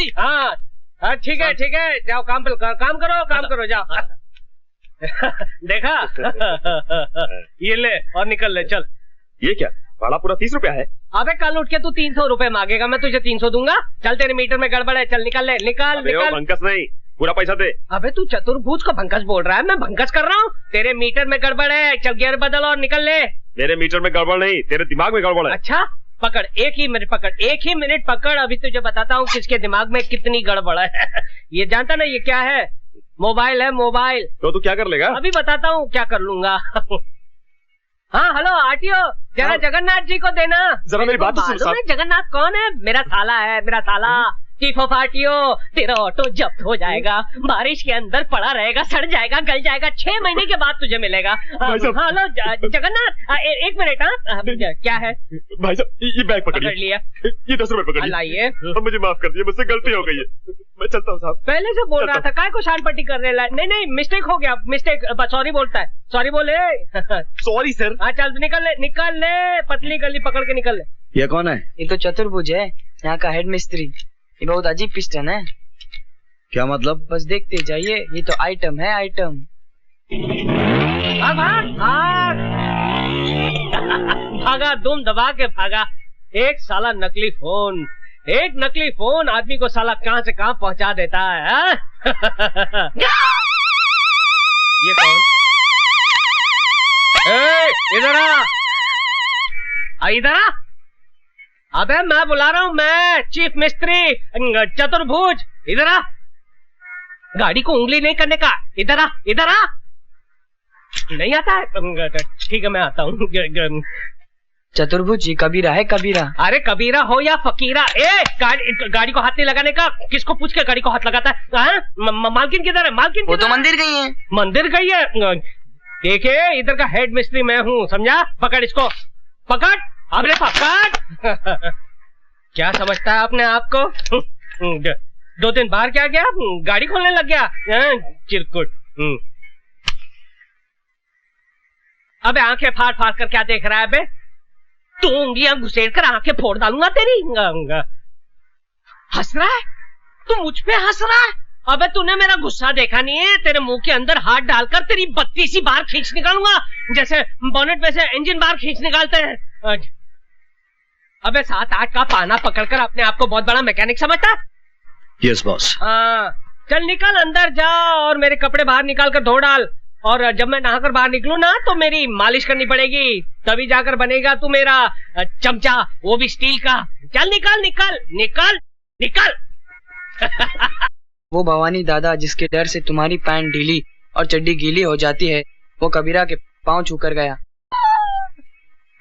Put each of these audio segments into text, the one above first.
मिस्त्री। हाँ ठीक है जाओ काम करो जाओ। देखा ये ले और निकल ले चल। ये क्या भाड़ा पूरा 30 रुपया है? अबे कल उठ के तू 300 रुपए मांगेगा, मैं तुझे 300 दूंगा। चल तेरे मीटर में गड़बड़ है, चल निकल ले निकल। भंकस नहीं, पूरा पैसा दे। अबे तू चतुर्भुज को भंकस बोल रहा है, मैं भंकस कर रहा हूँ। तेरे मीटर में गड़बड़ है, चल गियर बदल और निकल ले। मेरे मीटर में गड़बड़ नहीं, तेरे दिमाग में गड़बड़ है। अच्छा पकड़, एक ही मिनट पकड़, अभी तुझे बताता हूँ किसके दिमाग में कितनी गड़बड़ है। ये जानता ना ये क्या है? मोबाइल है, मोबाइल। तो तू क्या कर लेगा? अभी बताता हूँ क्या कर लूंगा। हाँ हेलो आरटीओ, जरा जगन्नाथ जी को देना। जरा मेरी बात सुन साहब। जगन्नाथ कौन है? मेरा साला है, मेरा साला। चीफ ऑफ आरटीओ, तेरा ऑटो जब्त हो जाएगा, बारिश के अंदर पड़ा रहेगा, सड़ जाएगा, गल जाएगा, 6 महीने के बाद तुझे मिलेगा। हेलो जगन्नाथ, एक मिनट। हाँ क्या है भाई साहब? ये बैग पकड़ लिया, ये 10 रुपए पकड़ लाइए। मुझे माफ कर दिया, मुझसे गलती हो गई है, मैं चलता हूँ साहब। पहले से बोल रहा था, काय को शान पट्टी कर रहे? नहीं मिस्टेक हो गया, मिस्टेक। सॉरी बोलता है, सॉरी बोले। Sorry sir. हाँ चल निकल ले, पतली गली पकड़ के निकल ले। ये कौन है? ये तो चतुर्भुज है, यहाँ का हेड मिस्त्री। ये बहुत अजीब पिस्टन है। क्या मतलब? बस देखते जाइए, ये तो आइटम है, आइटम। भागा, दुम दबा के भागा। एक साला नकली फोन आदमी को साला कहां से कहां पहुंचा देता है। ये कौन? इधर आ। अबे मैं बुला रहा हूँ, मैं चीफ मिस्त्री चतुर्भुज। इधर आ, गाड़ी को उंगली नहीं करने का। इधर आ। नहीं आता है? ठीक है मैं आता हूँ। चतुर्भुज जी कबीरा है, कबीरा। अरे कबीरा हो या फकीरा, गाड़ी को हाथ नहीं लगाने का। किसको पूछ के गाड़ी को हाथ लगाता है? मालकिन किधर है? मालकिन वो तो मंदिर गई है। मंदिर गई है? देखिए इधर का हेड मिस्त्री मैं हूँ, समझा? पकड़ इसको, पकड़। अबे पकड़। क्या समझता है अपने आप को? 2-3 बार क्या गया, गाड़ी खोलने लग गया चिरकुट। अबे आंखें फाड़ कर क्या देख रहा है बे? तू उंगलियां घुसेड़ कर आंखें फोड़ डालूंगा तेरी। हंस रहा है तू? मुझ पे हंस रहा है? अबे तूने मेरा गुस्सा देखा नहीं है? तेरे मुंह के अंदर हाथ डालकर तेरी 32 बार खींच निकालूंगा, जैसे बोनेट में से इंजन बार खींच निकालते हैं। अबे 7-8 का पाना पकड़कर अपने आप को बहुत बड़ा मैकेनिक समझता है? Yes boss. हाँ चल निकल, अंदर जा और मेरे कपड़े बाहर निकाल कर धो डाल। और जब मैं नहाकर बाहर निकलूं ना तो मेरी मालिश करनी पड़ेगी, तभी जाकर बनेगा तू मेरा चमचा, वो भी स्टील का। चल निकल। वो भवानी दादा जिसके डर से तुम्हारी पैंट ढीली और चड्डी गीली हो जाती है, वो कबीरा के पांव छूकर गया।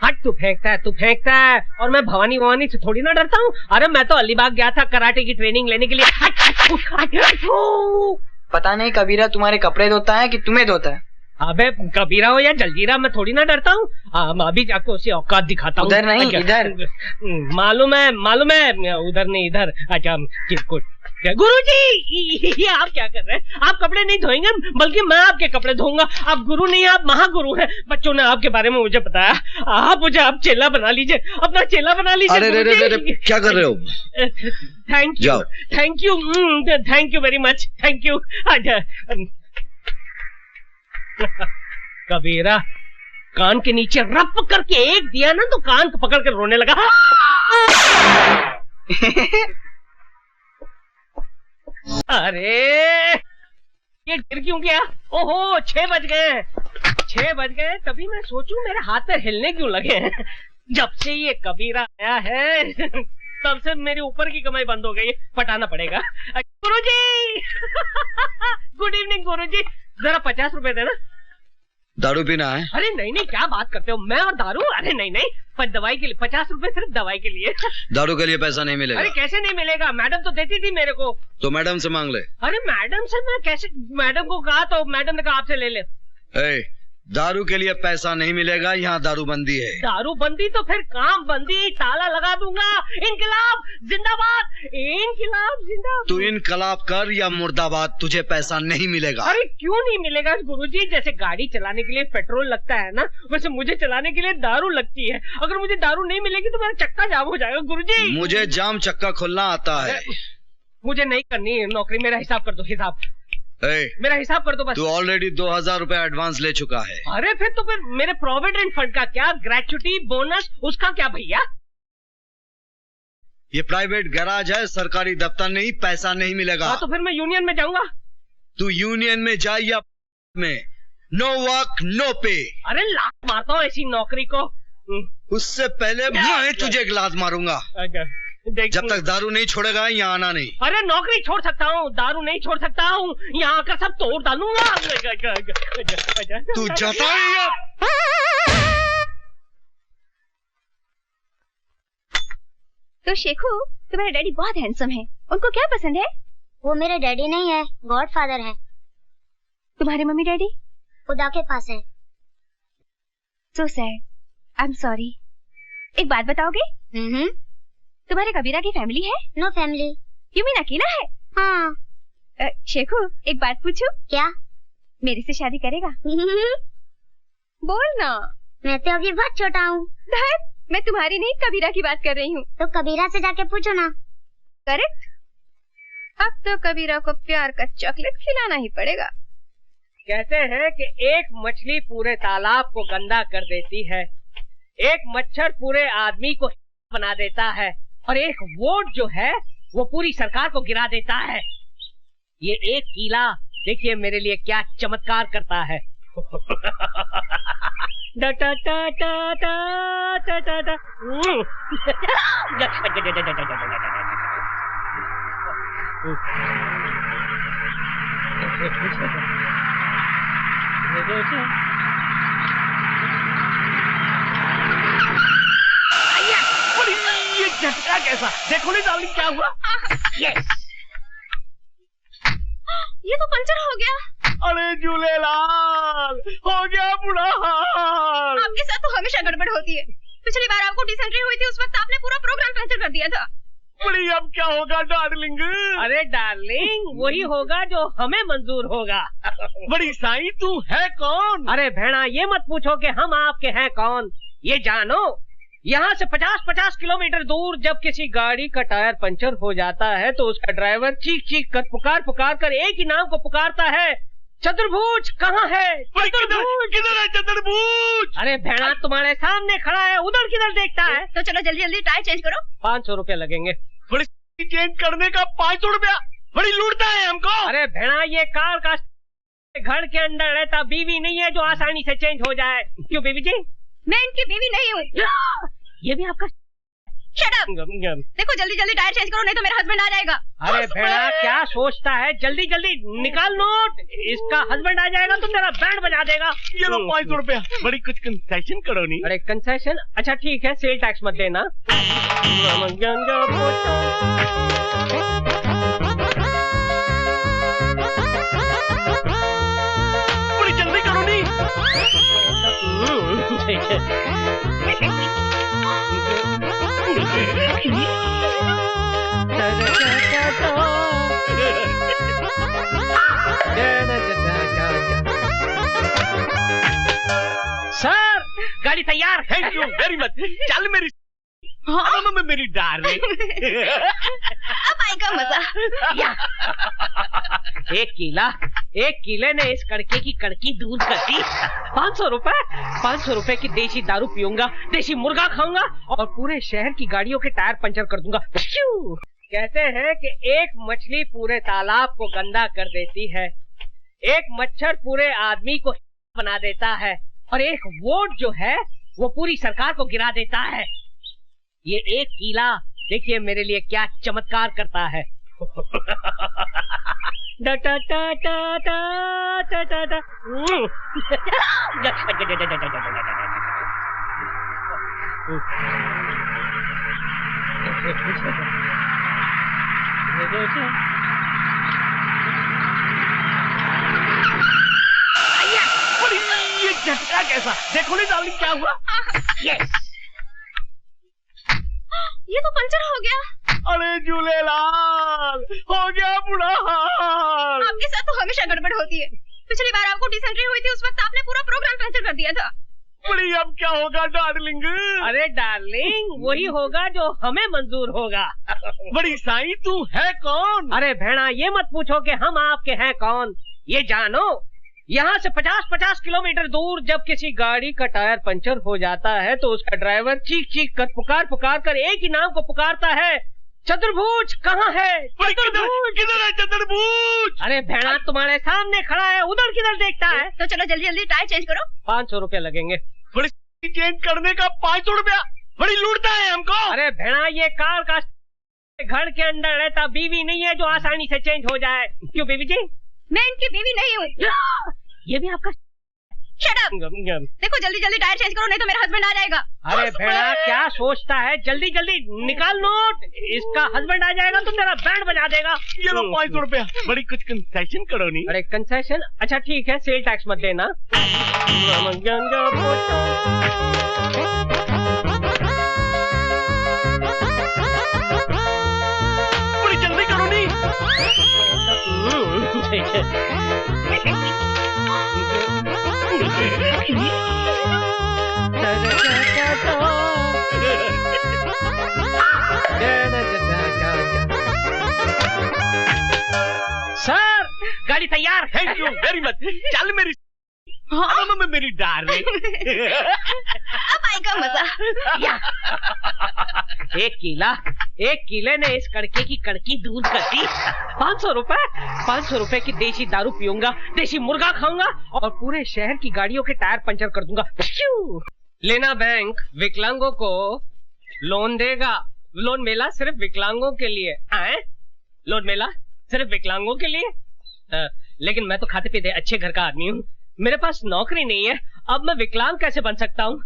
हट, तू फेंकता है और मैं भवानी से थोड़ी ना डरता हूँ। अरे मैं तो अलीबाग गया था कराटे की ट्रेनिंग लेने के लिए। हट। पता नहीं कबीरा तुम्हारे कपड़े धोता है कि तुम्हें धोता है? अबे कबीरा हो या जलजीरा, मैं थोड़ी ना डरता हूँ। अभी जाके उसे औकात दिखाता हूँ। उधर नहीं, इधर। मालूम है, उधर नहीं इधर। अच्छा चिरकुट। गुरुजी ये आप क्या कर रहे हैं? आप कपड़े नहीं धोएंगे, बल्कि मैं आपके कपड़े धोऊंगा। आप गुरु नहीं, आप महागुरु हैं। बच्चों ने आपके बारे में मुझे बताया। आप चेला बना लीजिए, अपना चेला बना लीजिए। अरे क्या कर रहे हो? Thank you very much, thank you. Kabira कान के नीचे रप करके एक दिया ना तो कान को पकड़ कर रोने लगा। अरे ये गिर क्यों गया? ओहो 6 बज गए। तभी मैं सोचूं मेरे हाथ पैर हिलने क्यों लगे हैं। जब से ये कबीरा आया है तब से मेरे ऊपर की कमाई बंद हो गई, पटाना पड़ेगा। गुरुजी गुड इवनिंग गुरुजी, जरा 50 रुपए देना। दारू पीना है? अरे नहीं क्या बात करते हो, मैं और दारू? अरे नहीं पर दवाई के लिए 50 रुपए, सिर्फ दवाई के लिए। दारू के लिए पैसा नहीं मिलेगा। अरे कैसे नहीं मिलेगा? मैडम तो देती थी मेरे को। तो मैडम से मांग ले। अरे मैडम से मैं कैसे? मैडम को कहा तो मैडम ने कहा आपसे ले ले। दारू के लिए पैसा नहीं मिलेगा, यहाँ दारू बंदी है। दारू बंदी तो फिर काम बंदी, ताला लगा दूंगा। इनकलाब जिंदाबाद, इनकलाब जिंदाबाद। तू इनकलाब कर या मुर्दाबाद, तुझे पैसा नहीं मिलेगा। अरे क्यों नहीं मिलेगा गुरुजी? जैसे गाड़ी चलाने के लिए पेट्रोल लगता है ना, वैसे मुझे चलाने के लिए दारू लगती है। अगर मुझे दारू नहीं मिलेगी तो मेरा चक्का जाम हो जाएगा गुरुजी। मुझे जाम चक्का खोलना आता है। मुझे नहीं करनी है नौकरी, मेरा हिसाब कर दो, हिसाब मेरा हिसाब कर दो बस। तू ऑलरेडी 2000 रुपए एडवांस ले चुका है। अरे फिर मेरे प्रोविडेंट फंड का क्या, ग्रेच्युटी बोनस उसका क्या भैया? ये प्राइवेट गैराज है, सरकारी दफ्तर नहीं, पैसा नहीं मिलेगा। हाँ तो फिर मैं यूनियन में जाऊंगा। तू यूनियन में जा या में, नो वर्क नो पे। अरे लात मारता हूँ ऐसी नौकरी को। उससे पहले मैं तुझे एक लात मारूंगा। जब तक दारू नहीं छोड़ेगा यहाँ आना नहीं। अरे नौकरी छोड़ सकता हूँ, दारू नहीं छोड़ सकता हूँ, यहाँ आकर सब तोड़ डालूंगा। तू जाता है? तो शेखू, तुम्हारे डैडी बहुत हैंडसम हैं। उनको क्या पसंद है? वो मेरे डैडी नहीं है, गॉडफादर है। तुम्हारे मम्मी डैडी खुदा के पास है। So sad, I am sorry. एक बात बताओगे? तुम्हारे कबीरा की फैमिली है? No family. यू मीन अकेला है? हाँ। शेखू, एक बात पूछूं? क्या? मेरे से शादी करेगा? बोल ना। मैं तो अभी बहुत छोटा हूँ। मैं तुम्हारी नहीं, कबीरा की बात कर रही हूँ। तो कबीरा से जाके पूछो ना। करेक्ट। अब तो कबीरा को प्यार का चॉकलेट खिलाना ही पड़ेगा। कहते हैं कि एक मछली पूरे तालाब को गंदा कर देती है, एक मच्छर पूरे आदमी को बना देता है, और एक वोट जो है वो पूरी सरकार को गिरा देता है। ये एक कीला देखिए मेरे लिए क्या चमत्कार करता है। डा टा टा टा टा टा टा टा। ये झटका कैसा, देखो नहीं डार्लिंग क्या हुआ? यस, ये तो पंचर हो गया। अरे झूलेलाल, हो गया बुरा हाल। आपके साथ तो हमेशा गड़बड़ होती है। पिछली बार आपको डिसेंट्री हुई थी, उस वक्त आपने पूरा प्रोग्राम कैंसिल कर दिया था। बड़ी अब क्या होगा डार्लिंग? अरे डार्लिंग वही होगा जो हमें मंजूर होगा। बड़ी साईं तू है कौन? अरे भेड़ा ये मत पूछो कि हम आपके हैं कौन, ये जानो यहाँ से 50-50 किलोमीटर दूर जब किसी गाड़ी का टायर पंचर हो जाता है तो उसका ड्राइवर चीख चीख कर पुकार कर एक ही नाम को पुकारता है, चतुर्भुज कहाँ है? किधर है चतुर्भुज? अरे भेड़ा तुम्हारे सामने खड़ा है, उधर किधर देखता है? तो चलो जल्दी जल्दी टायर चेंज करो। 500 रुपया लगेंगे। बड़ी चेंज करने का 500 रुपया बड़ी लूटता है हमको। अरे भेड़ा ये कार का घर के अंदर रहता बीवी नहीं है जो आसानी से चेंज हो जाए। क्यों बीवी जी? मैं इनकी बीवी नहीं हूँ। ये भी आपका? Shut up. देखो जल्दी जल्दी टायर चेंज करो नहीं तो मेरा हस्बैंड आ जाएगा। अरे भेड़ा क्या सोचता है, जल्दी जल्दी निकाल नोट, इसका हस्बैंड आ जाएगा तो तेरा बैंड बजा देगा। ये लो 500 रुपया, बड़ी कुछ कंसेशन करो नहीं। अरे कंसेशन? अच्छा ठीक है, सेल टैक्स मत देना। बड़ी जल्दी करो नहीं। सर गाड़ी तैयार। Thank you very much. चल मेरी मेरी डार्लिंग। अब आएगा मजा। एक कीले ने इस कड़के की कड़की दूर कर दी। 500 रुपए की देसी दारू पीऊंगा, देसी मुर्गा खाऊंगा और पूरे शहर की गाड़ियों के टायर पंचर कर दूंगा। कहते हैं कि एक मछली पूरे तालाब को गंदा कर देती है, एक मच्छर पूरे आदमी को बना देता है, और एक वोट जो है वो पूरी सरकार को गिरा देता है। ये एक कीला देखिए मेरे लिए क्या चमत्कार करता है। डा टा टा टा टा टा टा टा। ये झटका कैसा, देखो नहीं डार्लिंग क्या हुआ? यस, ये तो पंचर हो गया। अरे झूलेलाल, हो गया बुरा हाल। आपके साथ तो हमेशा गड़बड़ होती है। पिछली बार आपको डिसेंट्री हुई थी, उस वक्त आपने पूरा प्रोग्राम कैंसिल कर दिया था। बड़ी अब क्या होगा डार्लिंग? अरे डार्लिंग वही होगा जो हमें मंजूर होगा। बड़ी साईं तू है कौन? अरे भेड़ा ये मत पूछो कि हम आपके हैं कौन, ये जानो यहाँ से 50-50 किलोमीटर दूर जब किसी गाड़ी का टायर पंचर हो जाता है तो उसका ड्राइवर चीख चीख कर पुकार कर एक ही नाम को पुकारता है, चतुर्भुज कहाँ है? किधर है चतुर्भुज? अरे भेड़ा तुम्हारे सामने खड़ा है, उधर किधर देखता है? तो चलो जल्दी जल्दी टायर चेंज करो। 500 रुपया लगेंगे। बड़ी चेंज करने का 500 रुपया? बड़ी लूटता है हमको। अरे भेड़ा ये कार का घर के अंदर रहता बीवी नहीं है जो आसानी से चेंज हो जाए। क्यों बीवी जी? मैं इनकी बीवी नहीं हूँ। ये भी आपका शट अप। देखो जल्दी जल्दी टायर चेंज करो नहीं तो मेरा हस्बैंड आ जाएगा। अरे भेड़ा क्या सोचता है, जल्दी जल्दी निकाल नोट, इसका हस्बैंड आ जाएगा तो तेरा बैंड बजा देगा। ये लो 500 रुपया। बड़ी कुछ कंसेशन करो नहीं। अरे कंसेशन? अच्छा ठीक है, सेल टैक्स मत देना। बड़ी जल्दी करो नहीं। ठीक है। सर गाड़ी तैयार। Thank you very much. चल मेरी मेरी डार्लिंग। अब आएगा मजा। एक किले ने इस कड़के की कड़की दूर कर दी। 500 रुपए की देसी दारू पीऊंगा, देसी मुर्गा खाऊंगा और पूरे शहर की गाड़ियों के टायर पंचर कर दूंगा। लेना बैंक विकलांगों को लोन देगा। लोन मेला सिर्फ विकलांगों के लिए। लोन मेला सिर्फ विकलांगों के लिए? लेकिन मैं तो खाते पीते अच्छे घर का आदमी हूँ, मेरे पास नौकरी नहीं है, अब मैं विकलांग कैसे बन सकता हूँ?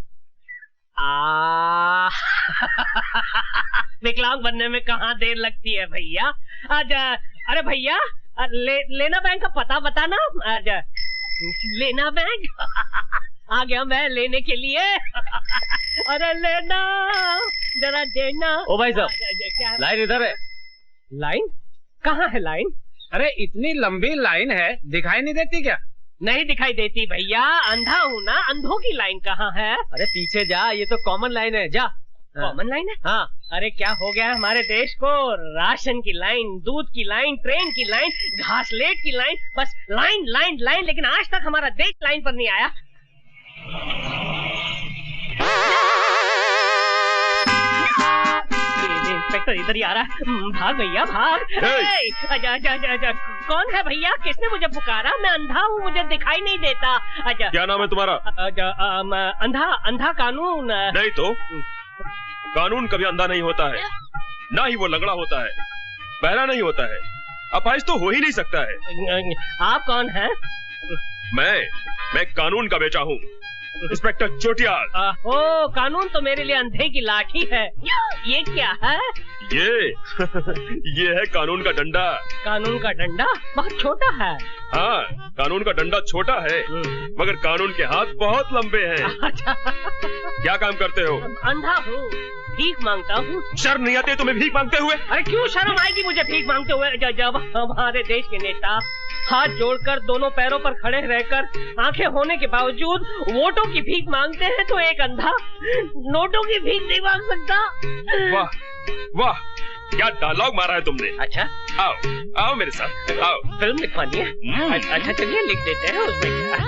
विकलांग बनने में कहाँ देर लगती है भैया। अरे भैया लेना बैंक का पता बताना। लेना बैंक आ गया मैं लेने के लिए। अरे लेना जरा देना। ओ भाई साहब लाइन इधर है। लाइन कहाँ है लाइन? अरे इतनी लंबी लाइन है, दिखाई नहीं देती क्या? नहीं दिखाई देती भैया, अंधा हूँ ना, अंधों की लाइन कहाँ है? अरे पीछे जा, ये तो कॉमन लाइन है, जा। कॉमन लाइन है? हाँ। अरे क्या हो गया है हमारे देश को? राशन की लाइन, दूध की लाइन, ट्रेन की लाइन, घासलेट की लाइन, बस लाइन लाइन लाइन, लेकिन आज तक हमारा देश लाइन पर नहीं आया। इंस्पेक्टर इधर ही आ रहा है। भाग भैया भाग। कौन है भैया? किसने मुझे पुकारा? मैं अंधा हूँ, मुझे दिखाई नहीं देता। क्या नाम है तुम्हारा? अंधा कानून। नहीं तो कानून कभी अंधा नहीं होता है, ना ही वो लंगड़ा होता है, बहरा नहीं होता है, अपाहिज तो हो ही नहीं सकता है। आप कौन हैं? मैं कानून का बेटा हूँ, इंस्पेक्टर चोटियाल। ओ कानून तो मेरे लिए अंधे की लाठी है। ये क्या है? ये है कानून का डंडा। कानून का डंडा बहुत छोटा है। हाँ, कानून का डंडा छोटा है मगर कानून के हाथ बहुत लंबे हैं। क्या काम करते हो? अंधा हूँ, भीख मांगता हूँ। शर्म नहीं आती तुम्हें भीख मांगते हुए? अरे क्यों शर्म आएगी मुझे भीख मांगते हुए, जब हमारे देश के नेता हाथ जोड़कर दोनों पैरों पर खड़े रहकर आंखें होने के बावजूद वोटों की भीख मांगते हैं, तो एक अंधा नोटों की भीख नहीं मांग सकता। वाह वाह, क्या डायलॉग मारा है तुमने। अच्छा आओ आओ मेरे साथ आओ। फिल्म लिखवानी है? अच्छा चलिए लिख देते हैं, उसमें क्या।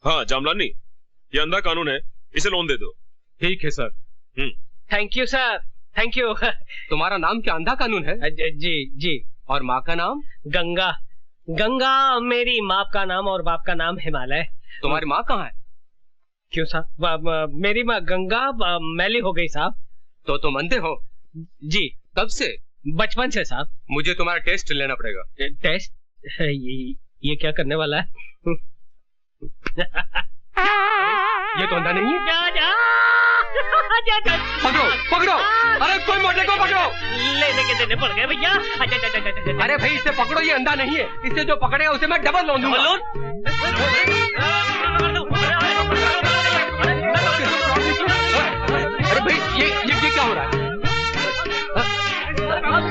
हाँ जामलानी, ये अंधा कानून है, इसे लोन दे दो। ठीक है sir. Thank you sir, thank you. तुम्हारा नाम क्या अंधा कानून है? जी जी। और माँ का नाम? गंगा। गंगा मेरी माँ का नाम और बाप का नाम हिमालय। तुम्हारी माँ कहाँ है? क्यों साहब? मेरी माँ गंगा मैली हो गई साहब। तो तुम अंधे हो? जी। कब से? बचपन से साहब। मुझे तुम्हारा टेस्ट लेना पड़ेगा। टेस्ट? ये क्या करने वाला है? ये तो अंधा नहीं है। जा। पकड़ो पकड़ो, अरे कोई मोटे को पकड़ो। लेने के देने पड़ गए भैया। अरे भाई इसे पकड़ो, ये अंधा नहीं है, इसे जो पकड़ेगा उसे मैं डबल लोन दूंगा। अरे भाई ये क्या हो रहा है?